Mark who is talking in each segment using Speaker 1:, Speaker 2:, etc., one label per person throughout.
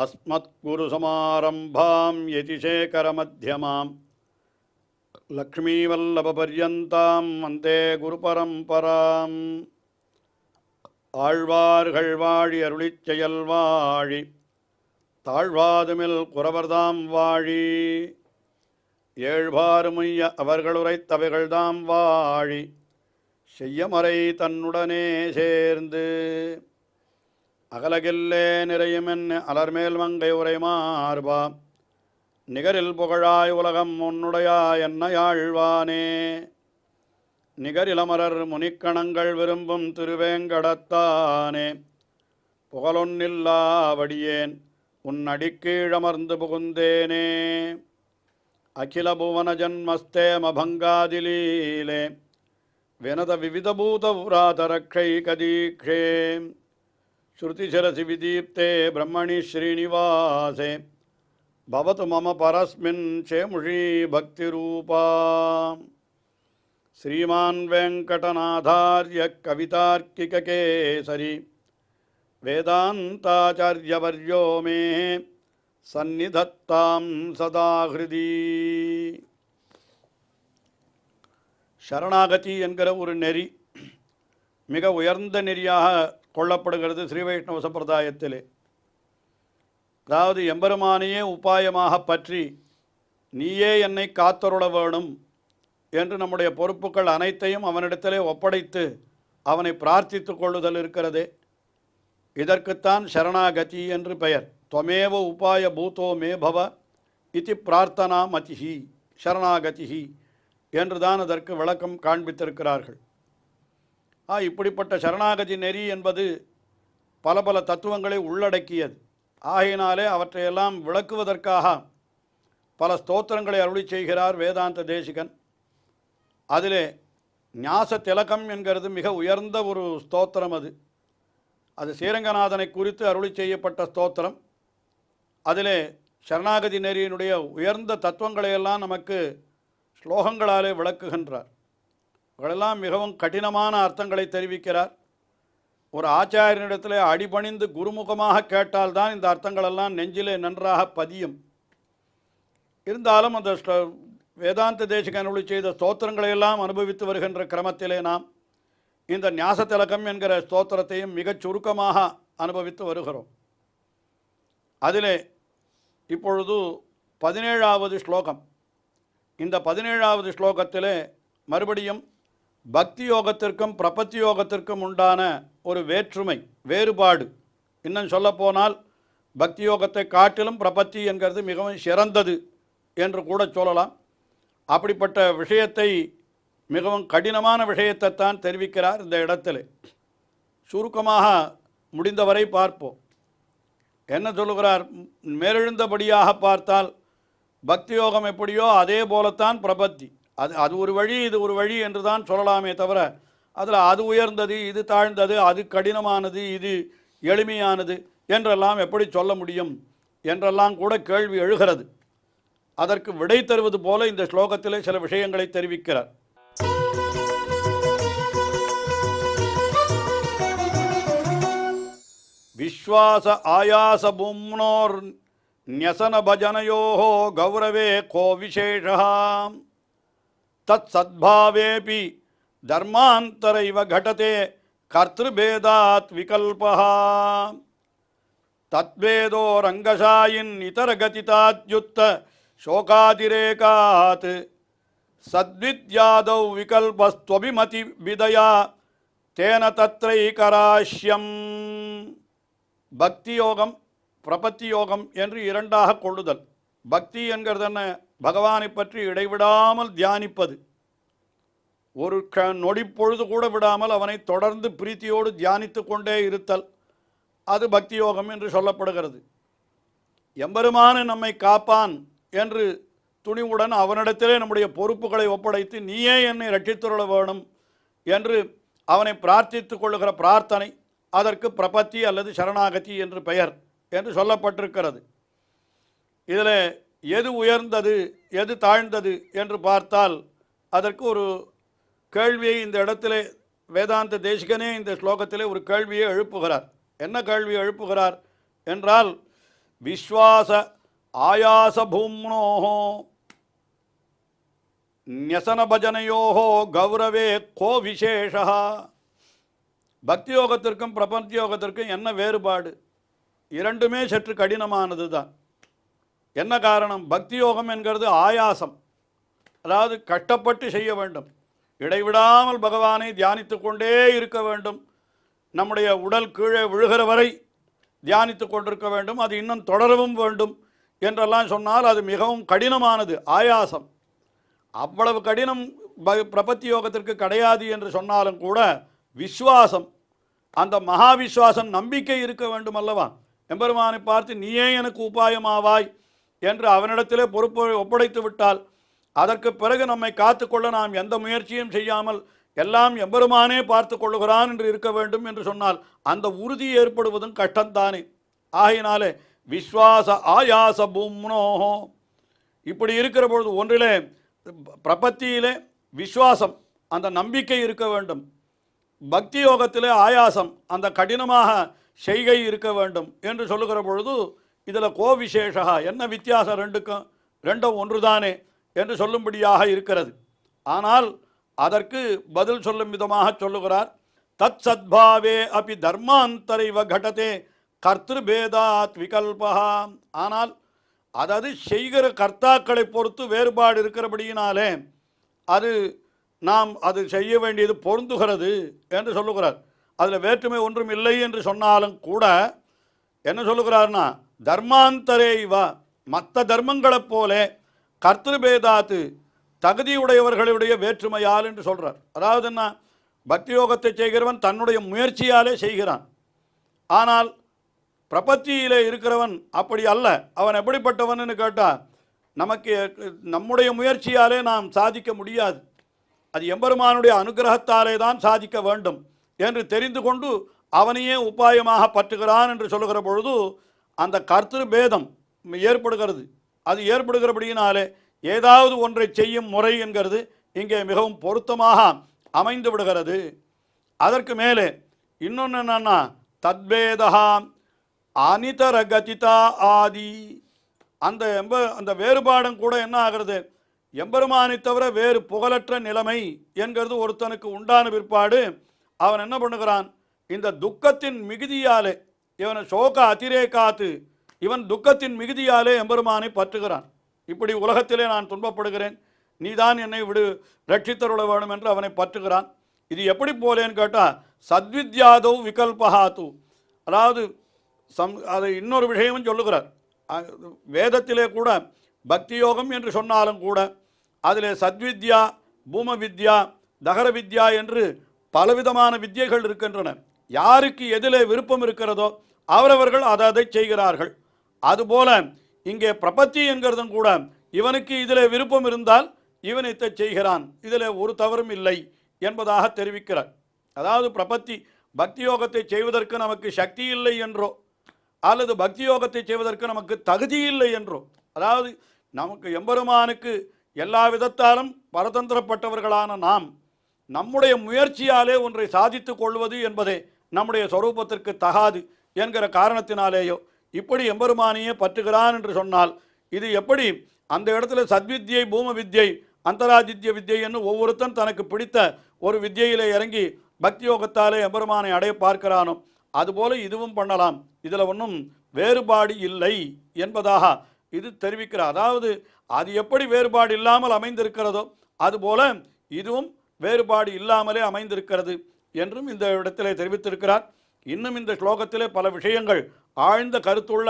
Speaker 1: अस्मत्गुरुसमारम्भां यतिशेखरमध्यमां लक्ष्मीवल्लभपर्यन्तां वन्दे गुरुपरम्पराम् ஆழ்வார்கள் வாழி அருளிச் செயல் வாழி தாழ்வாதுமில் குறவர்தாம் வாழி ஏழ்பாறுமைய அவர்களுரைத்தவைகள்தாம் வாழி செய்யமறை தன்னுடனே சேர்ந்து அகலகில்லே நிறையுமென் அலர்மேல் மங்கை உரை மார்பா நிகரில் புகழாய் உலகம் உன்னுடையா என்னையாழ்வானே நிகரிலமரர் முனிக்கணங்கள் விரும்பும் திருவேங்கடத்தானே புகழொன்னில்லாவடியேன் உன் அடிக்கீழமர்ந்து புகுந்தேனே அகில புவன ஜன்மஸ்தேம பங்காதிலீலே வினத விவிதபூத உராதரக்ஷை கதீக்ஷே ஸ்ருதிசரசி விதீப்தே பிரம்மணி ஸ்ரீனிவாசே பவது மம பரஸ்மின் சேமுஷி பக்திரூபா श्रीमान् वेङ्कटनाथार्य कवितार्किककेसरी वेदान्ताचार्यवर्यो मे सन्निधत्तां सदा हृदि शरणागति என்கிற ஒரு நெறி மிக உயர்ந்த நெறியாக கொள்ளப்படுகிறது ஸ்ரீ வைஷ்ணவ சம்பிரதாயத்திலே. அதாவது எம்பெருமானையே உபாயமாக பற்றி நீயே என்னை காத்தருள வேணும் என்று நம்முடைய பொறுப்புகள் அனைத்தையும் அவனிடத்திலே ஒப்படைத்து அவனை பிரார்த்தித்து கொள்ளுதல் இருக்கிறதே, இதற்குத்தான் சரணாகதி என்று பெயர். துவமேவ உபாய பூதோ மே பவ இதி பிரார்த்தனா மதிஹி சரணாகதிஹி என்றுதான் அதற்கு விளக்கம் காண்பித்திருக்கிறார்கள். இப்படிப்பட்ட சரணாகதி நெறி என்பது பல பல தத்துவங்களை உள்ளடக்கியது. ஆகையினாலே அவற்றையெல்லாம் விளக்குவதற்காக பல ஸ்தோத்திரங்களை அருளி செய்கிறார் வேதாந்த தேசிகன். அதிலே ஞாச திலகம் என்கிறது மிக உயர்ந்த ஒரு ஸ்தோத்திரம். அது ஸ்ரீரங்கநாதனை குறித்து அருளி செய்யப்பட்ட ஸ்தோத்திரம். அதிலே சரணாகதி நெறியினுடைய உயர்ந்த தத்துவங்களையெல்லாம் நமக்கு ஸ்லோகங்களாலே விளக்குகின்றார். இவர்களெல்லாம் மிகவும் கடினமான அர்த்தங்களை தெரிவிக்கிறார். ஒரு ஆச்சாரியனிடத்திலே அடிபணிந்து குருமுகமாக கேட்டால்தான் இந்த அர்த்தங்களெல்லாம் நெஞ்சிலே நன்றாக பதியும். இருந்தாலும் அந்த வேதாந்த தேசிகன் அருளி செய்த ஸ்தோத்திரங்களையெல்லாம் அனுபவித்து வருகின்ற கிரமத்திலே நாம் இந்த ஞாச திலகம் என்கிற ஸ்தோத்திரத்தையும் மிகச் சுருக்கமாக அனுபவித்து வருகிறோம். அதிலே இப்பொழுது 17வது ஸ்லோகம். இந்த 17வது ஸ்லோகத்திலே மறுபடியும் பக்தி யோகத்திற்கும் பிரபத்தி யோகத்திற்கும் உண்டான ஒரு வேறுபாடு, இன்னும் சொல்லப்போனால் பக்தி யோகத்தை காட்டிலும் பிரபத்தி என்கிறது மிகவும் சிறந்தது என்று கூட சொல்லலாம். அப்படிப்பட்ட விஷயத்தை, மிகவும் கடினமான விஷயத்தை தான் தெரிவிக்கிறார் இந்த இடத்துல. சுருக்கமாக முடிந்தவரை பார்ப்போம். என்ன சொல்லுகிறார்? மேலெழுந்தபடியாக பார்த்தால் பக்தி யோகம் எப்படியோ அதே போலத்தான் பிரபத்தி. அது ஒரு வழி, இது ஒரு வழி என்று தான் சொல்லலாமே தவிர அதில் அது உயர்ந்தது, இது தாழ்ந்தது, அது கடினமானது, இது எளிமையானது என்றெல்லாம் எப்படி சொல்ல முடியும் என்றெல்லாம் கூட கேள்வி எழுகிறது. அதற்கு விடை தருவது போல இந்த ஸ்லோகத்திலே சில விஷயங்களை தெரிவிக்கிறார். விஸ்வாச ஆயாச பூம்னோர் ன்யசன பஜனயோஹோ கௌரவே கோ விசேஷः தத் சத்பாவேபி தர்மாந்தர இவ கடதே கர்த்ருபேதாத் விகல்பः தத்வேதோ ரங்கசாயின் இதரகதிதாத்யுத்த शोकातिरेकात् सद्विद्यादौ विकल्पस्त्वभिमति विदया तेन तत्रैकराश्यम. பக்தி யோகம் பிரபத்தி யோகம் என்று இரண்டாக கொள்ளுதல். பக்தி என்கிறது என்ன? பகவானை பற்றி இடைவிடாமல் தியானிப்பது. ஒரு நொடி பொழுது கூட விடாமல் அவனை தொடர்ந்து பிரீத்தியோடு தியானித்து கொண்டே இருத்தல், அது பக்தி யோகம் என்று சொல்லப்படுகிறது. எம்பெருமான் நம்மை காப்பான் என்று துணிவுடன் அவனிடத்திலே நம்முடைய பொறுப்புகளை ஒப்படைத்து நீயே என்னை ரட்சித்துள்ள வேணும் என்று அவனை பிரார்த்தித்து கொள்ளுகிற பிரார்த்தனை, அதற்கு பிரபத்தி அல்லது சரணாகதி என்று பெயர் என்று சொல்லப்பட்டிருக்கிறது. இதில் எது உயர்ந்தது எது தாழ்ந்தது என்று பார்த்தால் அதற்கு ஒரு கேள்வியை இந்த இடத்திலே வேதாந்த தேசிகனே இந்த ஸ்லோகத்திலே ஒரு கேள்வியை எழுப்புகிறார். என்ன கேள்வி எழுப்புகிறார் என்றால், விஸ்வாச ஆயாச பூம்னோஹோ ஞசன பஜனையோஹோ கௌரவே கோ விசேஷா. பக்தி யோகத்திற்கும் பிரபஞ்ச யோகத்திற்கும் என்ன வேறுபாடு? இரண்டுமே சற்று கடினமானது தான். என்ன காரணம்? பக்தி யோகம் என்கிறது ஆயாசம், அதாவது கஷ்டப்பட்டு செய்ய வேண்டும். இடைவிடாமல் பகவானை தியானித்து கொண்டே இருக்க வேண்டும். நம்முடைய உடல் கீழே விழுகிற வரை தியானித்து கொண்டிருக்க வேண்டும். அது இன்னும் தொடரவும் வேண்டும் என்றெல்லாம் சொன்னால் அது மிகவும் கடினமானது, ஆயாசம். அவ்வளவு கடினம் பிரபத்தி யோகத்திற்கு கிடையாது என்று சொன்னாலும் கூட விஸ்வாசம், அந்த மகா விஸ்வாசம், நம்பிக்கை இருக்க வேண்டும் அல்லவா? எம்பெருமானை பார்த்து நீயே எனக்கு உபாயமாவாய் என்று அவனிடத்திலே பொறுப்பை ஒப்படைத்து விட்டால் அதற்கு பிறகு நம்மை காத்துக்கொள்ள நாம் எந்த முயற்சியும் செய்யாமல் எல்லாம் எம்பெருமானே பார்த்து கொள்ளுகிறான் என்று இருக்க வேண்டும் என்று சொன்னால் அந்த உறுதி ஏற்படுவதும் கஷ்டம்தானே. ஆகையினாலே விஸ்வாச ஆயாச பூம்னோஹோ. இப்படி இருக்கிற பொழுது ஒன்றிலே பிரபத்தியிலே விஸ்வாசம், அந்த நம்பிக்கை இருக்க வேண்டும். பக்தி யோகத்திலே ஆயாசம், அந்த கடினமாக செய்கை இருக்க வேண்டும் என்று சொல்லுகிற பொழுது இதில் கோ விசேஷா, என்ன வித்தியாசம்? ரெண்டும் ஒன்றுதானே என்று சொல்லும்படியாக இருக்கிறது. ஆனால் அதற்கு பதில் சொல்லும் விதமாக சொல்லுகிறார். தத் சத்பாவே அபி தர்மாந்தரைவ கடதே கர்த்திருபேதாத் விகல்பா. ஆனால் அதாவது செய்கிற கர்த்தாக்களை பொறுத்து வேறுபாடு இருக்கிறபடியினாலே நாம் அது செய்ய வேண்டியது பொருந்துகிறது என்று சொல்லுகிறார். அதில் வேற்றுமை ஒன்றும் இல்லை என்று சொன்னாலும் கூட என்ன சொல்லுகிறார்னா, தர்மாந்தரே இவா, மற்ற தர்மங்களைப் போல கர்த்திருபேதாத்து, தகுதியுடையவர்களுடைய வேற்றுமையால் என்று சொல்கிறார். அதாவது என்ன, பக்தி யோகத்தை செய்கிறவன் தன்னுடைய முயற்சியாலே செய்கிறான். ஆனால் பிரபத்தியிலே இருக்கிறவன் அப்படி அல்ல. அவன் எப்படிப்பட்டவன்னு கேட்டால், நமக்கு நம்முடைய முயற்சியாலே நாம் சாதிக்க முடியாது, அது எம்பெருமானுடைய அனுகிரகத்தாலே தான் சாதிக்க வேண்டும் என்று தெரிந்து கொண்டு அவனையே உபாயமாக பற்றுகிறான் என்று சொல்லுகிற பொழுது அந்த கர்த்திரு பேதம் ஏற்படுகிறது. அது ஏற்படுகிறபடியினாலே ஏதாவது ஒன்றை செய்யும் முறை என்கிறது இங்கே மிகவும் பொருத்தமாக அமைந்து விடுகிறது. அதற்கு மேலே இன்னொன்று என்னன்னா, தத்பேதா அனிதரகதிதா ஆதி. அந்த வேறுபாடும் கூட என்ன ஆகிறது, எம்பெருமானை தவிர வேறு புகழற்ற நிலைமை என்கிறது ஒருத்தனுக்கு உண்டான பிற்பாடு அவன் என்ன பண்ணுகிறான், இந்த துக்கத்தின் மிகுதியாலே, இவனை சோக அதிரேகாத்து, இவன் துக்கத்தின் மிகுதியாலே எம்பெருமானை பற்றுகிறான். இப்படி உலகத்திலே நான் துன்பப்படுகிறேன், நீதான் என்னை ரட்சித்தருள வேண்டும் என்று அவனை பற்றுகிறான். இது எப்படி போலேன்னு கேட்டால், சத்வித்யாதோ விகல்பஹாத்து. அதாவது அதை இன்னொரு விஷயமும் சொல்லுகிறார். வேதத்திலே கூட பக்தி யோகம் என்று சொன்னாலும் கூட அதில் சத்வித்யா, பூம வித்யா, தகர வித்யா என்று பலவிதமான வித்யைகள் இருக்கின்றன. யாருக்கு எதிலே விருப்பம் இருக்கிறதோ அவரவர்கள் அதை செய்கிறார்கள். அதுபோல இங்கே பிரபத்தி என்கிறதும் கூட இவனுக்கு இதில் விருப்பம் இருந்தால் இவன் இதை செய்கிறான், இதில் ஒரு தவறும் இல்லை என்பதாக தெரிவிக்கிறார். அதாவது பிரபத்தி பக்தி யோகத்தை செய்வதற்கு நமக்கு சக்தி இல்லை என்றோ அல்லது பக்தி யோகத்தை செய்வதற்கு நமக்கு தகுதி இல்லை என்றோ, அதாவது நமக்கு எம்பெருமானுக்கு எல்லா விதத்தாலும் பரதந்திரப்பட்டவர்களான நாம் நம்முடைய முயற்சியாலே ஒன்றை சாதித்து கொள்வது என்பதே நம்முடைய சொரூபத்திற்கு தகாது என்கிற காரணத்தினாலேயோ இப்படி எம்பெருமானையே பற்றுகிறான் என்று சொன்னால் இது எப்படி அந்த இடத்துல சத்வித்யை, பூம வித்யை, அந்தராதித்ய வித்யை என்று ஒவ்வொருத்தன் தனக்கு பிடித்த ஒரு வித்யையிலே இறங்கி பக்தி யோகத்தாலே எம்பெருமானை அடைய பார்க்கிறானோ அதுபோல இதுவும் பண்ணலாம், இதில் ஒன்றும் வேறுபாடு இல்லை என்பதாக இது தெரிவிக்கிறார். அதாவது அது எப்படி வேறுபாடு இல்லாமல் அமைந்திருக்கிறதோ அதுபோல இதுவும் வேறுபாடு இல்லாமலே அமைந்திருக்கிறது என்றும் இந்த இடத்திலே தெரிவித்திருக்கிறார். இன்னும் இந்த ஸ்லோகத்திலே பல விஷயங்கள், ஆழ்ந்த கருத்துள்ள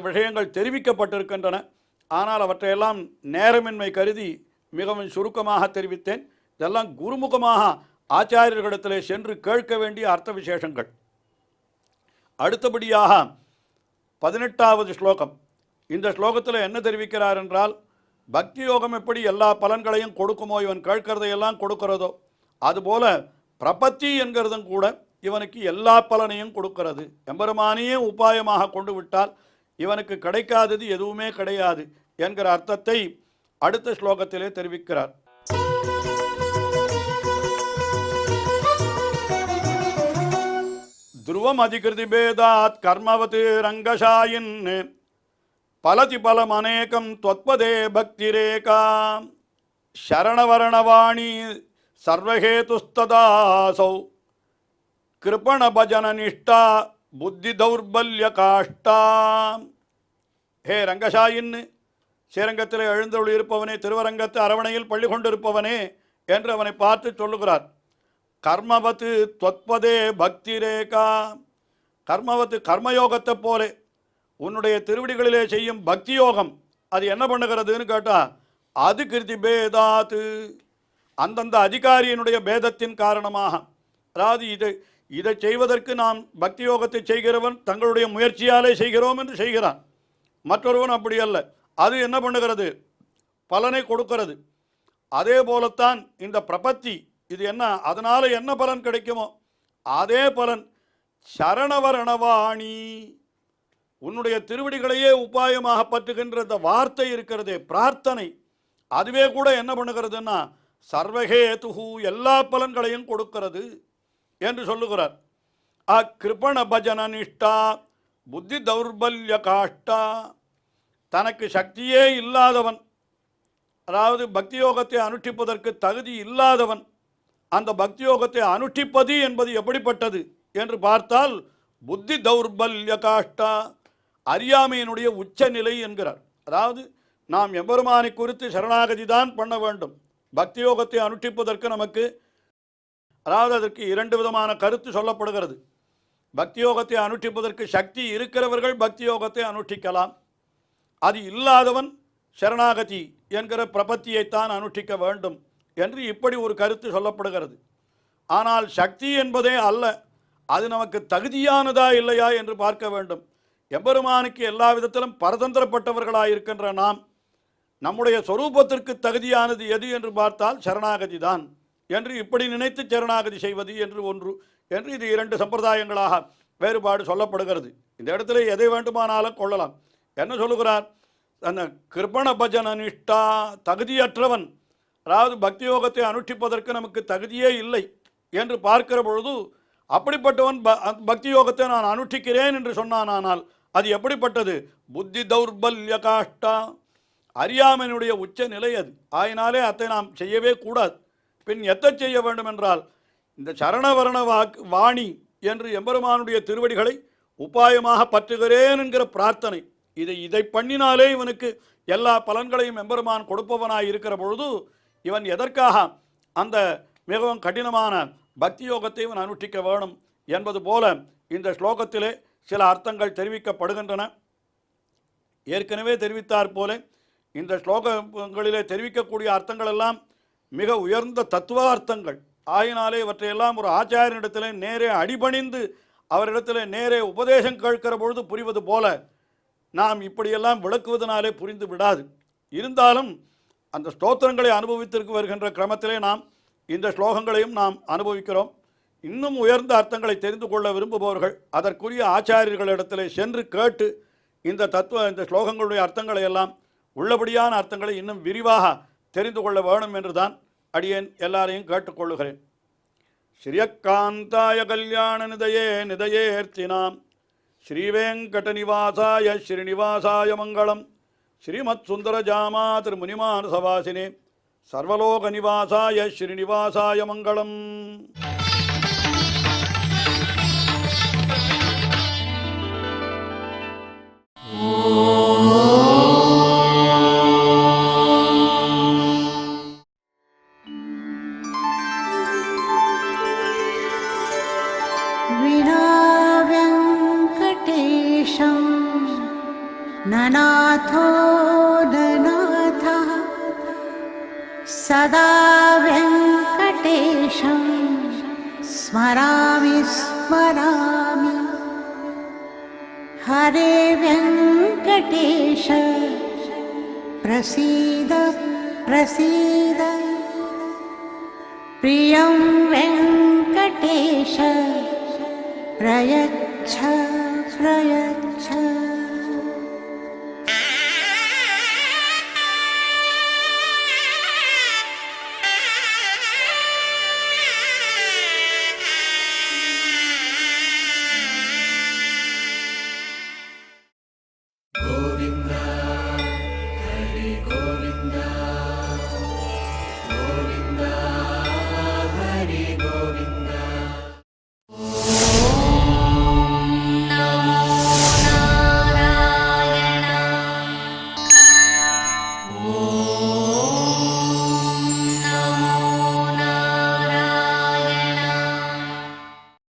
Speaker 1: விஷயங்கள் தெரிவிக்கப்பட்டிருக்கின்றன. ஆனால் அவற்றையெல்லாம் நேரமின்மை கருதி மிகவும் சுருக்கமாக தெரிவித்தேன். இதெல்லாம் குருமுகமாக ஆச்சாரியர்களிடத்திலே சென்று கேட்க வேண்டிய அர்த்த விசேஷங்கள். அடுத்தபடியாக 18வது ஸ்லோகம். இந்த ஸ்லோகத்தில் என்ன தெரிவிக்கிறார் என்றால், பக்தி யோகம் எப்படி எல்லா பலன்களையும் கொடுக்குமோ, இவன் கேட்கிறதையெல்லாம் கொடுக்கிறதோ அதுபோல பிரபத்தி என்கிறதும் கூட இவனுக்கு எல்லா பலனையும் கொடுக்கிறது. எம்பெருமானையே உபாயமாக கொண்டு விட்டால் இவனுக்கு கிடைக்காதது எதுவுமே கிடையாது என்கிற அர்த்தத்தை அடுத்த ஸ்லோகத்திலே தெரிவிக்கிறார். துருவம் அதிகிருதி பேதாத் கர்மவத் ரங்கசாயின் பலதி பலமநேகம் त्वत्पदे பக்திரேகா சரணவரணவாணி சர்வஹேதுஸ்ததாசௌ கிருபண பஜன நிஷ்டா புத்தி தௌர்பல்ய காஷ்டா. ஹே ரங்கசாயின்னு ஸ்ரீரங்கத்தில் எழுந்தருள் இருப்பவனே, திருவரங்கத்து அரவணையில் பள்ளி கொண்டிருப்பவனே என்று அவனை பார்த்து சொல்லுகிறார். கர்மவத்து त्वत्पदे பக்திரேகா. கர்மவத்து கர்மயோகத்தை போலே உன்னுடைய திருவடிகளிலே செய்யும் பக்தி யோகம் அது என்ன பண்ணுகிறதுன்னு கேட்டால், அது கிருதி பேதாத்து, அந்தந்த அதிகாரியினுடைய பேதத்தின் காரணமாக. அதாவது இதை செய்வதற்கு நாம் பக்தி யோகத்தை செய்கிறவன் தங்களுடைய முயற்சியாலே செய்கிறோம் என்று செய்கிறான். மற்றொருவன் அப்படி அல்ல. அது என்ன பண்ணுகிறது? பலனை கொடுக்கிறது. அதே போலத்தான் இந்த பிரபத்தி. இது என்ன, அதனால் என்ன பலன் கிடைக்குமோ அதே பலன். சரணவரணவாணி, உன்னுடைய திருவடிகளையே உபாயமாக பற்றுகின்ற இந்த வார்த்தை இருக்கிறதே, பிரார்த்தனை, அதுவே கூட என்ன பண்ணுகிறதுன்னா சர்வஹேதுஹு, எல்லா பலன்களையும் கொடுக்கிறது என்று சொல்லுகிறார். கிருபண பஜன நிஷ்டா புத்தி தௌர்பல்ய காஷ்டா. தனக்கு சக்தியே இல்லாதவன், அதாவது பக்தி யோகத்தை அனுஷ்டிப்பதற்கு தகுதி இல்லாதவன், அந்த பக்தி யோகத்தை அனுஷ்டிப்பது என்பது எப்படிப்பட்டது என்று பார்த்தால் புத்தி தௌர்பல்ய காஷ்டா, அறியாமையினுடைய உச்சநிலை என்கிறார். அதாவது நாம் எம்பெருமானை குறித்து சரணாகதி தான் பண்ண வேண்டும். பக்தி யோகத்தை அனுஷ்டிப்பதற்கு நமக்கு, அதாவது அதற்கு இரண்டு விதமான கருத்து சொல்லப்படுகிறது. பக்தி யோகத்தை அனுஷ்டிப்பதற்கு சக்தி இருக்கிறவர்கள் பக்தி யோகத்தை அனுஷ்டிக்கலாம். அது இல்லாதவன் சரணாகதி என்கிற பிரபத்தியைத்தான் அனுஷ்டிக்க வேண்டும் என்று இப்படி ஒரு கருத்து சொல்லப்படுகிறது. ஆனால் சக்தி என்பதே அல்ல, அது நமக்கு தகுதியானதா இல்லையா என்று பார்க்க வேண்டும். எம்பெருமானுக்கு எல்லா விதத்திலும் பரதந்திரப்பட்டவர்களாக இருக்கின்ற நாம், நம்முடைய சொரூபத்திற்கு தகுதியானது எது என்று பார்த்தால் சரணாகதி தான் என்று இப்படி நினைத்து சரணாகதி செய்வது என்று ஒன்று என்று இது இரண்டு சம்பிரதாயங்களாக வேறுபாடு சொல்லப்படுகிறது. இந்த இடத்துல எதை வேண்டுமானாலும் கொள்ளலாம். என்ன சொல்லுகிறார்? அந்த கிருபண பஜன நிஷ்டா, தகுதியற்றவன், அதாவது பக்தி யோகத்தை அனுஷ்டிப்பதற்கு நமக்கு தகுதியே இல்லை என்று பார்க்கிற பொழுது, அப்படிப்பட்டவன் பக்தி யோகத்தை நான் அனுஷ்டிக்கிறேன் என்று சொன்னானால் அது எப்படிப்பட்டது? புத்தி தௌர்பல்ய காஷ்டா, அறியாமையினுடைய உச்ச நிலை அது. ஆயினாலே அதை நாம் செய்யவே கூடாது. பின் எத்தை செய்ய வேண்டும் என்றால், இந்த சரணவரண வாணி என்று எம்பெருமானுடைய திருவடிகளை உபாயமாக பற்றுகிறேன் என்கிற பிரார்த்தனை, இதை பண்ணினாலே இவனுக்கு எல்லா பலன்களையும் எம்பெருமான் கொடுப்பவனாய் இருக்கிற பொழுது இவன் எதற்காக அந்த மிகவும் கடினமான பக்தி யோகத்தை இவன் அனுஷ்டிக்க வேணும் என்பது போல இந்த ஸ்லோகத்திலே சில அர்த்தங்கள் தெரிவிக்கப்படுகின்றன. ஏற்கனவே தெரிவித்தார் போல இந்த ஸ்லோகங்களிலே தெரிவிக்கக்கூடிய அர்த்தங்கள் எல்லாம் மிக உயர்ந்த தத்துவார்த்தங்கள் ஆயினாலே இவற்றையெல்லாம் ஒரு ஆச்சாரியனிடத்திலே நேரே அடிபணிந்து அவரிடத்திலே நேரே உபதேசம் கேட்கிற பொழுது புரிவது போல நாம் இப்படியெல்லாம் விளக்குவதனாலே புரிந்து விடாது. இருந்தாலும் அந்த ஸ்தோத்திரங்களை அனுபவித்திற்கு வருகின்ற கிரமத்திலே நாம் இந்த ஸ்லோகங்களையும் நாம் அனுபவிக்கிறோம். இன்னும் உயர்ந்த அர்த்தங்களை தெரிந்து கொள்ள விரும்புபவர்கள் அதற்குரிய ஆச்சாரியர்களிடத்திலே சென்று கேட்டு இந்த ஸ்லோகங்களுடைய அர்த்தங்களை எல்லாம் உள்ளபடியான அர்த்தங்களை இன்னும் விரிவாக தெரிந்து கொள்ள வேணும் என்றுதான் அடியேன் எல்லாரையும் கேட்டுக்கொள்ளுகிறேன். ஸ்ரீயக்காந்தாய கல்யாண நிதயே நிதயேர்த்தினாம் ஸ்ரீவேங்கட நிவாசாய ஸ்ரீனிவாசாய மங்களம். ஸ்ரீமத் சுந்தர ஜாமா திருமுனிமான சவாசினே சர்வலோக நிவாசாய ஸ்ரீனிவாசாய மங்களம்.
Speaker 2: ननाथो ननाथः सदा वेङ्कटेशं स्मरामि स्मरामि. हरे वेङ्कटेश प्रसीद प्रसीद. प्रियं वेङ्कटेश प्रयच्छ प्रयच्छ.